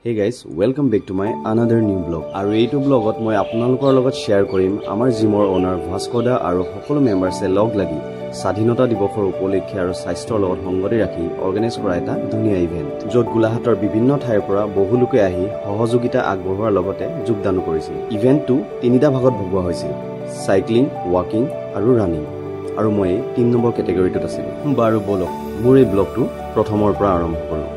Hey guys, welcome back to my another new blog. Aru eitu blogot moi apnalokor logot share korim amar gymor owner Vascoda aru hokolo members e log lagi স্বাধীনতা দিৱসৰ উপলক্ষে আৰু স্বাস্থ্যৰ লগত সংগতি ৰাখি অৰ্গানাইজ কৰা এটা ধুনীয়া ইভেন্ট য'ত গোলাঘাটৰ বিভিন্ন ঠাইৰ পৰা বহু লোকে আহি সহযোগিতা আগবঢ়োৱাৰ লগতে যোগদান কৰিছিল। ইভেন্টটো তিনিটা ভাগত ভগোৱা হৈছিল: সাইক্লিং, ৱাকিং আৰু ৰানিং। আৰু মই 3 নম্বৰ কেটেগৰীটোত আছিলোঁ। বাৰু বলক মোৰ এই ব্লগটো প্ৰথমৰ পৰা আৰম্ভ কৰোঁ।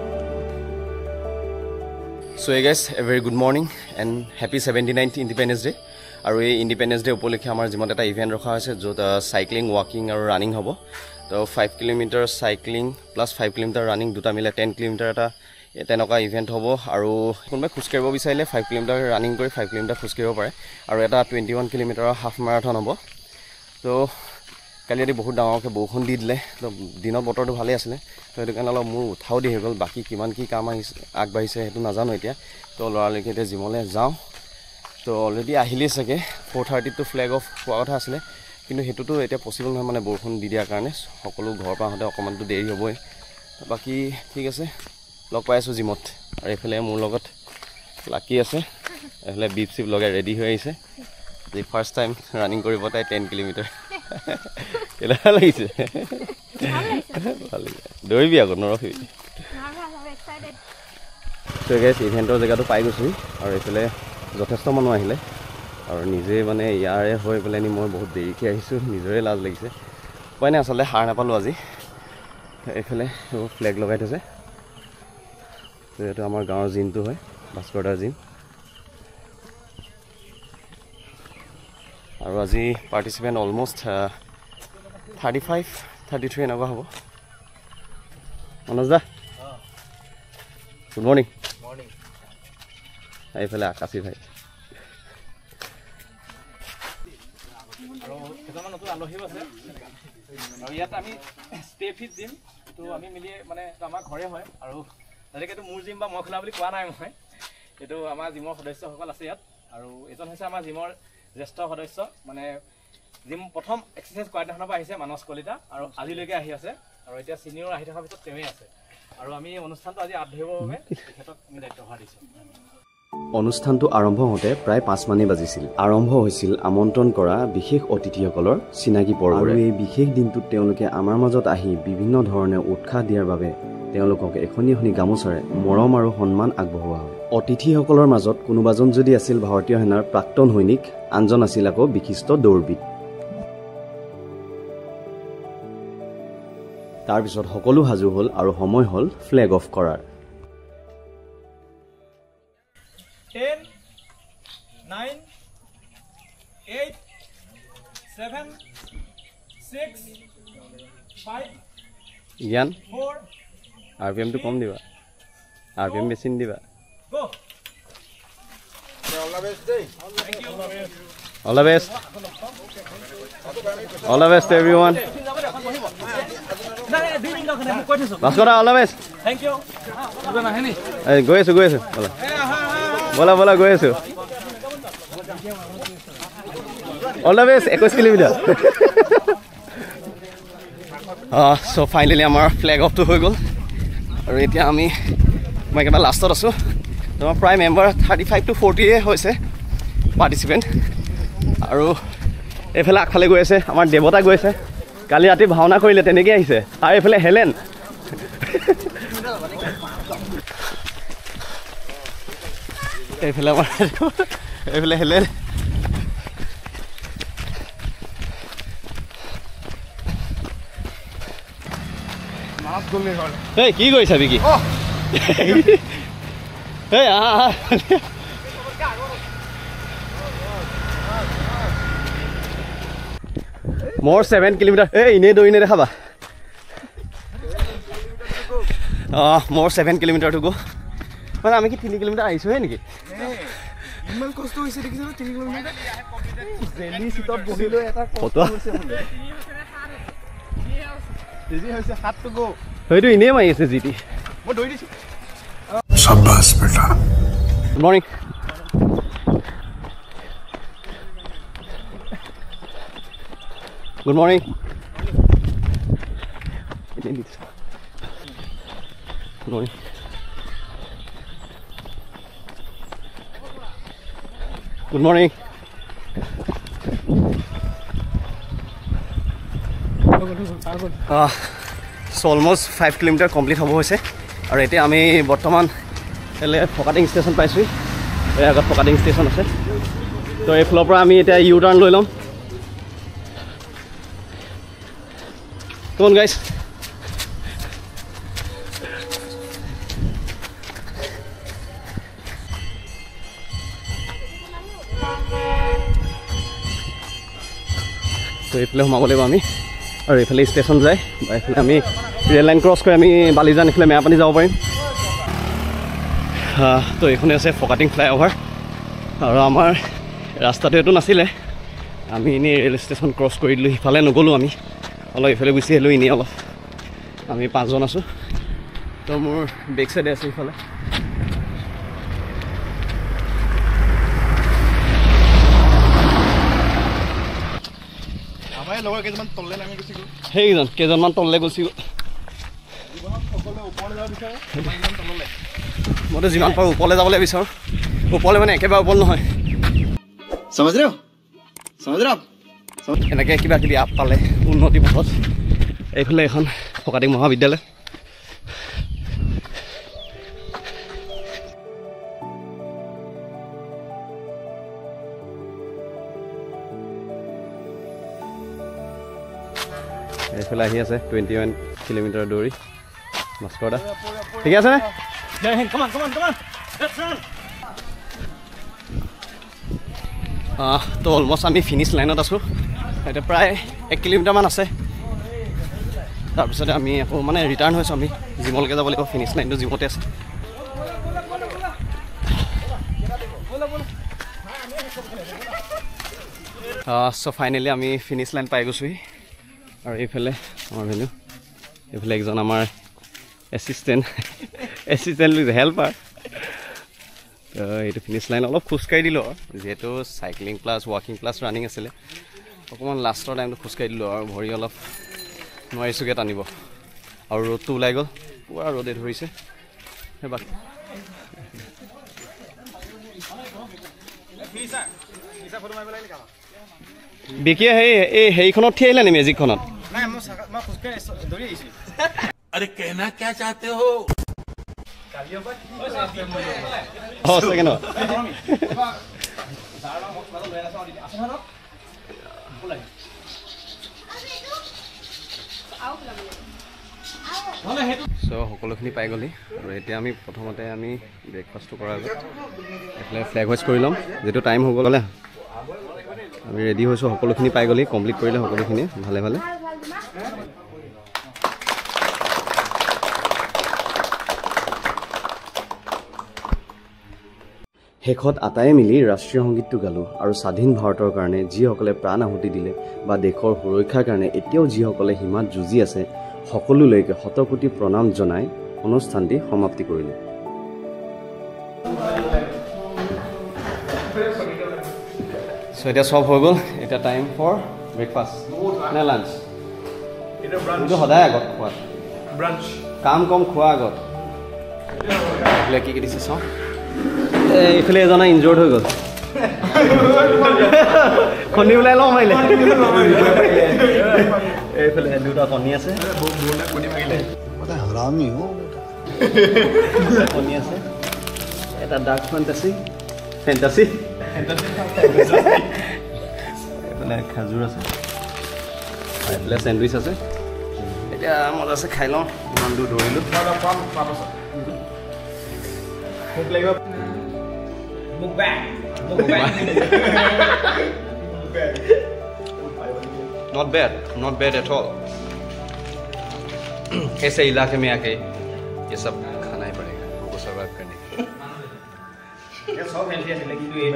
So hey guys, a very good morning and happy 79th Independence Day. আৰু এই ইন্ডিপেন্ডেন্স ডে উপলক্ষে আমাৰ যিমত এটা ইভেন্ট ৰখা হৈছে য'ত সাইক্লিং, ৱাকিং আৰু ৰানিং হ'ব। তো 5 kilometre cycling plus 5 kilometre running দুটা মিলাই 10 কিলোমিটাৰ এটা তেনেকুৱা ইভেন্ট হ'ব। আৰু কোনোবাই খোজকাঢ়িব বিচাৰিলে 5 কিলোমিটাৰ ৰানিং কৰি 5 কিলোমিটাৰ খোজকাঢ়িব পাৰে। আৰু এটা 21 কিলোমিটাৰৰ হাফ মাৰাথন হ'ব। তো কালি ৰাতি বহুত ডাঙৰকৈ বৰষুণ দি দিলে। তো দিনত বতৰটো ভালেই আছিলে। তো সেইটো কাৰণে অলপ মোৰ উঠাও দি হৈ গ'ল। বাকী কিমান কি কাম আগবাঢ়িছে সেইটো নাজানো এতিয়া। তো ল'ৰালৈকে এতিয়া জিমলৈ যাওঁ। তো অলৰেডি আহিলেই চাগে 4:30 ফ্লেগ অফ হোৱা কথা আছিলে, কিন্তু সেইটোতো এতিয়া পচিবল নহয়, মানে বৰষুণ দি দিয়াৰ কাৰণে সকলো ঘৰৰ পৰা আহোঁতে অকণমানতো দেৰি হ'বই। বাকী ঠিক আছে, লগ পাই আছোঁ জিমত। আৰু এইফালে মোৰ লগত লাকি আছে, এইফালে বিপ চিপ লগাই ৰেডি হৈ আহিছে। যি ফাৰ্ষ্ট টাইম ৰানিং কৰিব তাই 10 কিলোমিটাৰ। কেনেকুৱা লাগিছে? ভাল লাগিছে। দৌৰিবি আকৌ, নৰখিবি। ত' গাইছ, ইভেণ্টৰ জেগাটো পাই গৈছোঁ আৰু এইফালে যথেষ্ট মানুহ আহিলে। আৰু নিজে মানে ইয়াৰে হৈ পেলাই মই বহুত দেৰিকৈ আহিছোঁ, নিজৰে লাজ লাগিছে। উপায় নাই, আচলতে সাৰ নাপালোঁ আজি। এইফালে এইবোৰ ফ্লেগ লগাই থৈছে। এইটো আমাৰ গাঁৱৰ জিমটো হয়, ভাস্কৰদাৰ জিম। আৰু আজি পাৰ্টিচিপেণ্ট অলমষ্ট 35-33 এনেকুৱা হ'ব। মনোজ দা, গুড মৰ্ণিং। এইফালে আকাশী ভাই আৰু কেইটামান নতুন আলহীও আছে। আৰু ইয়াত আমি ষ্টে ফিট জিম, তো আমি মিলি মানে আমাৰ ঘৰে হয়। আৰু তেনেকৈতো মোৰ জিম বা মই খোলা বুলি কোৱা নাই মই, এইটো আমাৰ জিমৰ সদস্যসকল আছে ইয়াত। আৰু এজন হৈছে আমাৰ জিমৰ জ্যেষ্ঠ সদস্য, মানে জিম প্ৰথম এক্সাৰচাইজ কৰা দিনাখনৰ পৰা আহিছে মানস কলিতা, আৰু আজিলৈকে আহি আছে। আৰু এতিয়া চিনিয়ৰ আহি থকাৰ পিছত তেওঁৱেই আছে। আৰু আমি এই অনুষ্ঠানটো আজি আগবঢ়াবৰ বাবে তেখেতক আমি দায়িত্বভাৰ দিছোঁ। অনুষ্ঠানটো আৰম্ভ হওঁতে প্ৰায় 5 মানেই বাজিছিল। আৰম্ভ হৈছিল আমন্ত্ৰণ কৰা বিশেষ অতিথিসকলৰ চিনাকি পৰ্ব। আৰু এই বিশেষ দিনটোত তেওঁলোকে আমাৰ মাজত আহি বিভিন্ন ধৰণে উৎসাহ দিয়াৰ বাবে তেওঁলোকক এখনি এখনি গামোচাৰে মৰম আৰু সন্মান আগবঢ়োৱা হয়। অতিথিসকলৰ মাজত কোনোবাজন যদি আছিল ভাৰতীয় সেনাৰ প্ৰাক্তন সৈনিক, আনজন আছিল আকৌ বিশিষ্ট দৌৰবিদ। তাৰপিছত সকলো সাজু হ'ল আৰু সময় হ'ল ফ্লেগ অফ কৰাৰ। 10, 9, 8, 7, 6, 5, জ্ঞান 4, RPMটো কম দিবা, RPM বেছি নিদিবা। go. All the best. All the best everyone. Vascoda, all the best. Thank you. গৈ আছোঁ বলা বলা গৈ আছোঁ। All the best. 21 kilometre. So' finally আমাৰ ফ্লেগ অফটো হৈ গ'ল। আৰু এতিয়া মই একেবাৰে লাষ্টত আছোঁ। আমাৰ প্ৰায় মেম্বাৰ 35 to 40 হৈছে পাৰ্টিচিপেণ্ট। আৰু এইফালে আগফালে গৈ আছে আমাৰ দেৱতা গৈ আছে, কালি ৰাতি ভাওনা কৰিলে তেনেকৈ আহিছে। আৰু এইফালে হেলেন। এইফালে হেলেন। এই কি কৰিছা বিকি? এই মোৰ 7 কিলোমিটাৰ। এই এনেই দৌৰি নেদেখাবা। মোৰ 7 কিলোমিটাৰটো গ'ল। মানে আমি কি 3 কিলোমিটাৰ আহিছোঁহে নেকি? ইমান কষ্ট হৈছে দেখিছে ন? 3 কিলোমিটাৰ জেলি চিটত বহি লৈ এটা ফটো হৈছে হাতটো গো। হয়তো এনেই মাৰি আছে জিটি। মই দৌৰি দিছোঁ। শাবাছ বেটা। Good morning. Good morning. Good morning. Good morning so' almost 5 kilometre complete হ'ব হৈছে আৰু এতিয়া আমি বৰ্তমান ফকাটিং ষ্টেচন পাইছোঁ এই আগত ফকাটিং ষ্টেচন আছে তো এইফালৰ পৰা আমি এতিয়া ইউ টাৰ্ণ লৈ ল'ম কোন গাইছ তো এইফালে সোমাব লাগিব আমি আৰু এইফালে ষ্টেচন যায় বা এইফালে আমি ৰেল লাইন ক্ৰছ কৰি আমি বালিজান এইফালে মেৰাপানী যাব পাৰিম তো এইখনে আছে ফকাটিং ফ্লাইঅভাৰ আৰু আমাৰ ৰাস্তাটো এইটো নাছিলে আমি এনেই ৰেল ষ্টেচন ক্ৰছ কৰি দিলোঁ সিফালে নগ'লোঁ আমি অলপ এইফালে গুচি আহিলোঁ এনেই অলপ আমি 5জন আছোঁ তো মোৰ বেক চাইডে আছে ইফালে সেইকেইজন কেইজনমান তললৈ গুচি গ'ল মইতো যিমান পাৰোঁ ওপৰলৈ যাবলৈ বিচাৰোঁ ওপৰলৈ মানে একেবাৰে ওপৰ নহয় এনেকৈ কিবা কিবি আপ পালে উন্নতি পথত এইফালে এখন ফকাটিং মহাবিদ্যালয় এইফালে আহি আছে 21 কিলোমিটাৰ দৌৰি ভাস্কৰ দা ঠিক আছে নে তো অলমষ্ট আমি ফিনিছ লাইনত আছোঁ এতিয়া প্ৰায় 1 কিলোমিটাৰমান আছে তাৰপিছতে আমি আকৌ মানে ৰিটাৰ্ণ হৈছোঁ আমি জিমলৈকে যাব লাগিব ফিনিছ লাইনটো জিমতে আছে চ' ফাইনেলি আমি ফিনিছ লাইন পাই গৈছোঁহি আৰু এইফালে আমাৰ ভেনু এইফালে একজন আমাৰ এছিষ্টেণ্ট হেল্পাৰ এইটো ফিনিছ লাইন অলপ খোজকাঢ়ি দিলোঁ আৰু যিহেতু চাইক্লিং প্লাছ ৱাকিং প্লাছ ৰানিং আছিলে অকণমান লাষ্টৰ টাইমটো খোজকাঢ়ি দিলোঁ আৰু ভৰি অলপ নোৱাৰিছোঁগৈ টানিব আৰু ৰ'দটো ওলাই গ'ল পুৰা ৰ'দে ধৰিছে সেইবাৰ বিকিয়ে এই হেৰিখনত থি আহিলে নি মেজিকখনত अरे कहना क्या चाहते हो সকলোখিনি পাই গ'লি আৰু এতিয়া আমি প্ৰথমতে আমি ব্ৰেকফাষ্টটো কৰাৰ আগত এইফালে ফ্লেগ হোইষ্ট কৰি ল'ম যিটো টাইম হৈ গ'লে আমি ৰেডি হৈছোঁ সকলোখিনি পাই গ'লি কমপ্লিট কৰিলে সকলোখিনি ভালে ভালে শেষত আটায়ে মিলি ৰাষ্ট্ৰীয় সংগীতটো গালোঁ আৰু স্বাধীন ভাৰতৰ কাৰণে যিসকলে প্ৰাণ আহুতি দিলে বা দেশৰ সুৰক্ষাৰ কাৰণে এতিয়াও যিসকলে সীমাত যুঁজি আছে সকলোলৈকে শতকোটি প্ৰণাম জনাই অনুষ্ঠানটি সমাপ্তি কৰিলোঁ চ' এতিয়া চব হৈ গ'ল এতিয়া টাইম ফৰ ব্ৰেকফাষ্ট নে লাঞ্চ এইটো সদায় আগত খোৱা কাম কম খোৱা আগত এইফালে কি দিছে চাওঁ এইফালে এজনা ইনজৰ্ড হৈ গ'ল কণী ওলাই লওঁ মাৰিলে এইফালে দুটা কণী আছে কণী আছে এটা ডাৰ্ক ফেণ্টাচি এইফালে খাজুৰ আছে এইফালে চেণ্ডউইচ আছে এতিয়া মজা আছে খাই লওঁ ইমান দূৰ দৌৰিলোঁ not bad at all ऐसे इलाके में आके ये सब खाना ही पड़ेगा हमको सर्वाइव करने के लिए